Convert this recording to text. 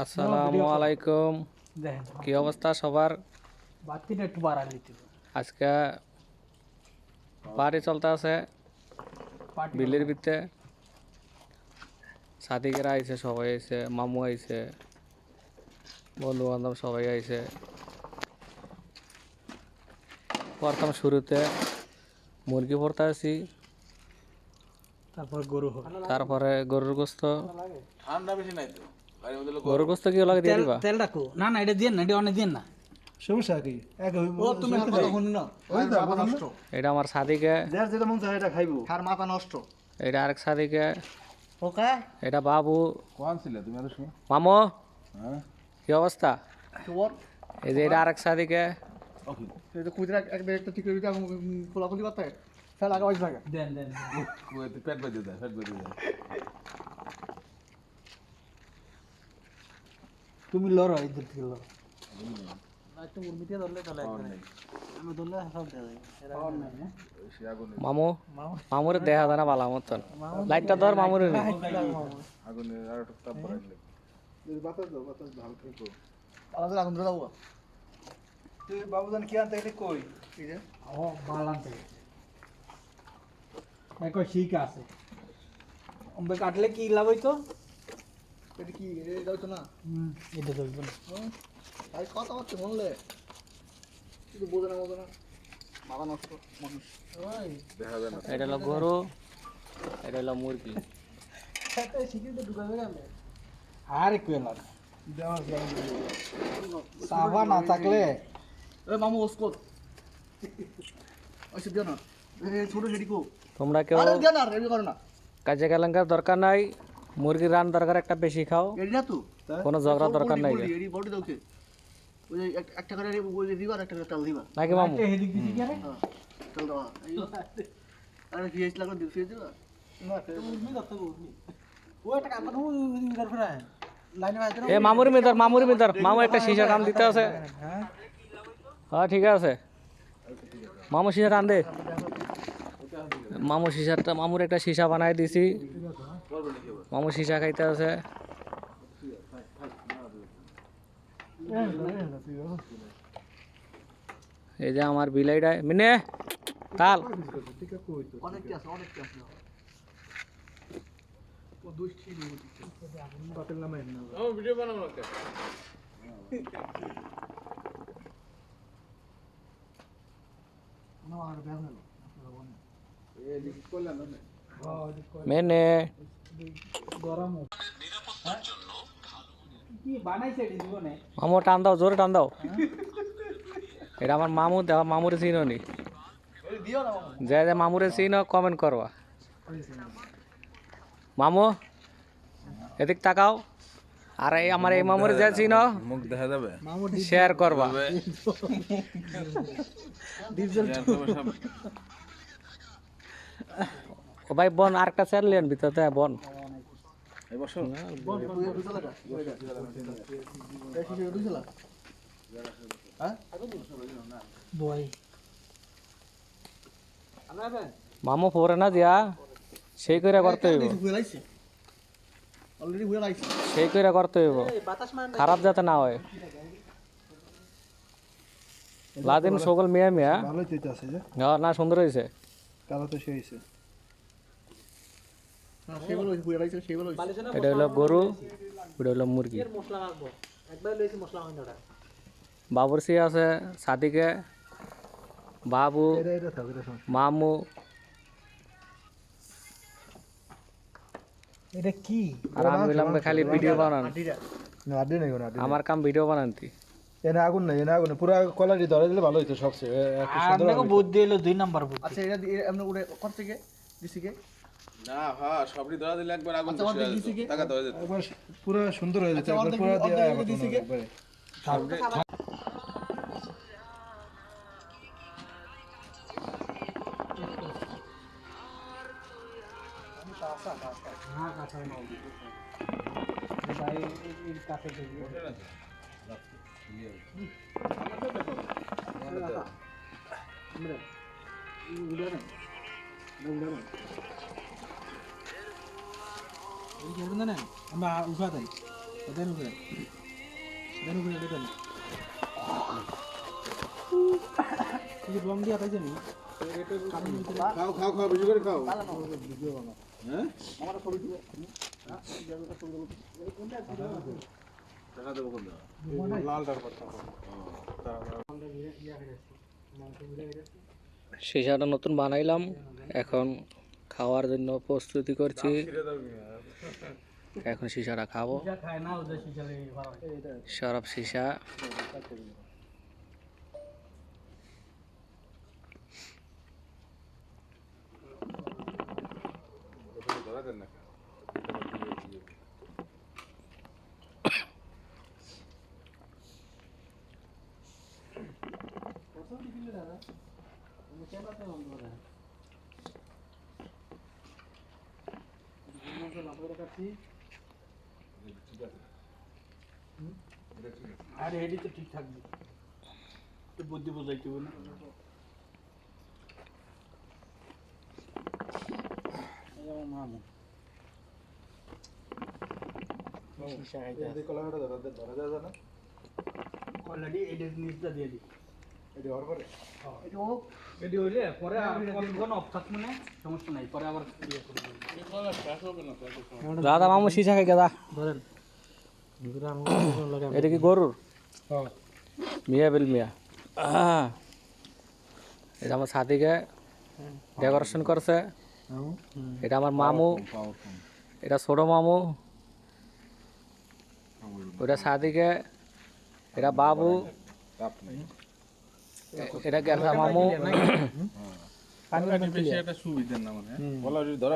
আসসালামু আলাইকুম। কি অবস্থা সবার? আজকে পার্টি চলতে আছে বিলের ভিতরে। সাদিকেরা আইছে, সবাই আইছে, মামু আইছে, বন্ধু বান্ধব সবাই আইছে। প্রথম শুরুতে মুরগি ভর্তা আছি, তারপরে গরুর গোস্ত। গরুর গোস্ত কি লাগে দিয়ে দিবা? তেল রাখো না না, এটা দিয়ে না, এটা অনেক দিয়ে না। সমস্যা কি এক ও তুমি কথা শুনি না, ওই তো মাথা নষ্ট। এটা আমার সাদিকে, যার যেটা মন চায় এটা খাইবো। আর মাথা নষ্ট। এটা আরেক সাদিকে, ওকে এটা বাবু। কোন ছিল তুমি এত সময়? মামু হ্যাঁ কি অবস্থা? তোর এই যে এটা আরেক সাদিকে। ওকে এই যে কুইরা একটা ঠিক করে দিতে কোলাকুলি করতে ফেল আগে বসে থাকে। দেন দেন কই পেট বাজে দা পেট বাজে দা তুমি লড়ো, ইজ্জত থেকে লড়ো। না একটু মুরগিতে ধরলে চলে একদম। আমি ধরলে সব দেয়া যায়। এরা নাই না। সে আগুনে মামু মামুরে দেখা যায় না ভালো মতন। লাইটটা ধর মামুরে। আগুনে আর একটা তাপ বাড়াইলে এই বাতাস দাও, বাতাস ভালো খেকো। আলাদা আগুন ধরে দাও। তুই বাবুজান কি আনতে গেলি কই? এই যে ও বালান থেকে দেখো ঠিক আছে। অম্বে কাটলে কি লাভ হইতো? এটা কি এটা দাও তো না। এটা দাও না। ভাই কথা বলতে বললে কিন্তু বোঝে না মাথা নষ্ট মানুষ। ওই দেখা যায় না। এটা হলো গরু, এটা হলো মুরগি। এত শিখিতে ঢুকাবে কেন? আর কি হলো না দেওয়া যায় সাবা না থাকলে এ মামু ওসকো ওই দিও না। এই ছোট হেডিকো তোমরা কেউ আরে দিও না, রেডি করো না। কাজে কালাঙ্কার দরকার নাই, মুরগির রান দরকার একটা বেশি খাও, এডি না তো কোনো ঝগড়া দরকার নাই। এডি বডি দাওকে ওই যে একটা করে ওই যে দিবা, একটা করে তেল দিবা নাকি মামু? হেডিক দিছি কি আরে তেল দাও। আরে ফিস লাগলো দিছি দিবা না উঠবি কত উঠবি ও একটা কাম করো ইনকার ফেরা লাইনে বাইতে এ মামুর মিদর মামু একটা শিশা টান দিতে আছে। হ্যাঁ ঠিক আছে, মামু শিশা টান দে। মামুর একটা শিশা বানাই দিছি, মামু শিশা খাইতে আছে। এই যে আমার বিলাইটা মিনে তাল অনেক কি আছে ও দুষ্টি বাতিল নামে না। ও ভিডিও বানাবো না। না আর ব্যাগ হলো এই লিখ করলাম না। মেনে গরম কি বানাইছে এটি জীবনে? মামু টান দাও, জোরে টান দাও। এটা আমার মামু, দেওয়া মামুরে চিনো নি? এই দিও না মামু। যে মামুরে চিনো কমেন্ট করবা। মামু এদিক তাকাও, আর এই আমার এই মামুরে যে চিনো মুখ দেখা যাবে। মামু শেয়ার করবা। ডিজেল ও ভাই বোন আরেকটা চেয়ার লেন ভিতরে বোন। এই বছর বল দুইশালাটা এই শিশু দুইশালা হ্যাঁ বই আমরা আবেন মামু পরে না দিয়া সেই করে করতে হইব, হুইলাইছে অলরেডি হুইলাইছে সেই করে করতে হইব, বাতাস মান খারাপ যাতে না হয়। লাদিন সকল মিয়া মিয়া ভালোই তো আছে যে না সুন্দর হয়েছে। কালো তো সে হইছে। সেগুলো হুইলাইছে সেগুলো এটা হলো গরু, এটা হলো মুরগি। মশলা রাখবো একবার লইছি মশলা হয় না ওটা বাবুরসি আছে, সাদিকে, বাবু, এটা থাক এটা থাক। মামু। এটা কি আর আমি বললাম খালি ভিডিও বানান, না আড্ডি নাই কোন আড্ডি। আমার কাম ভিডিও বানান্তি। এনে আগুন নাই, এনে আগুন নাই। পুরো কলারি ধরে দিলে ভালো হইতো সবচেয়ে একটু সুন্দর আমাকে হবে। বুদ্ধি হলো 2 নাম্বার বুদ্ধি। আচ্ছা এটা এমন উড়ে করতে গে দিছি গে না হ্যাঁ সবই ধরা দিলে একবার আগুন আচ্ছা, অর্ধেক দিছি কি? টাকা দেওয়া যেত। একবার পুরো সুন্দর হয়ে যেত। আচ্ছা, একবার অর্ধেক- পুরো দিয়ে অর্ধেক দিছি কি? একবারে হ্যাঁ কাঁচা নাও ভাই এই কাছে দিয়ে আমরা উড়ে না উড়ে না এই কি না আমরা উঠা দেন ওদের উপরে দেন এই রং দিয়া তাই জানি খাও খাও খাও বেশি করে খাও হ্যাঁ টাকা দেবো কোন লালটার কথা সিসাটা নতুন বানাইলাম, এখন খাওয়ার জন্য প্রস্তুতি করছি। এখন সিসাটা খাবো, সরব সিসা। ধরা দেন না আরে এডি তো ঠিক থাকবে তো বুদ্ধি বোঝাইতে হবে না মামু এই কলাটা ধরা যায় না অলরেডি এডিট নিচটা দিয়ে দি এটি হওয়ার পরে এডি হইলে পরে কোন অফ থাকবে না সমস্যা নাই পরে আবার ইয়ে করে দাদা মামু সিসা খাই গেদা। ধরেন এটা কি গরুর? মিয়া বিল মিয়া। এটা আমার সাথীকে ডেকোরেশন করছে। এটা আমার মামু, এটা ছোট মামু, ওটা সাথীকে, এটা বাবু, এটা গেছা মামু। বেশি একটা সুবিধা না মানে বলা যদি ধরা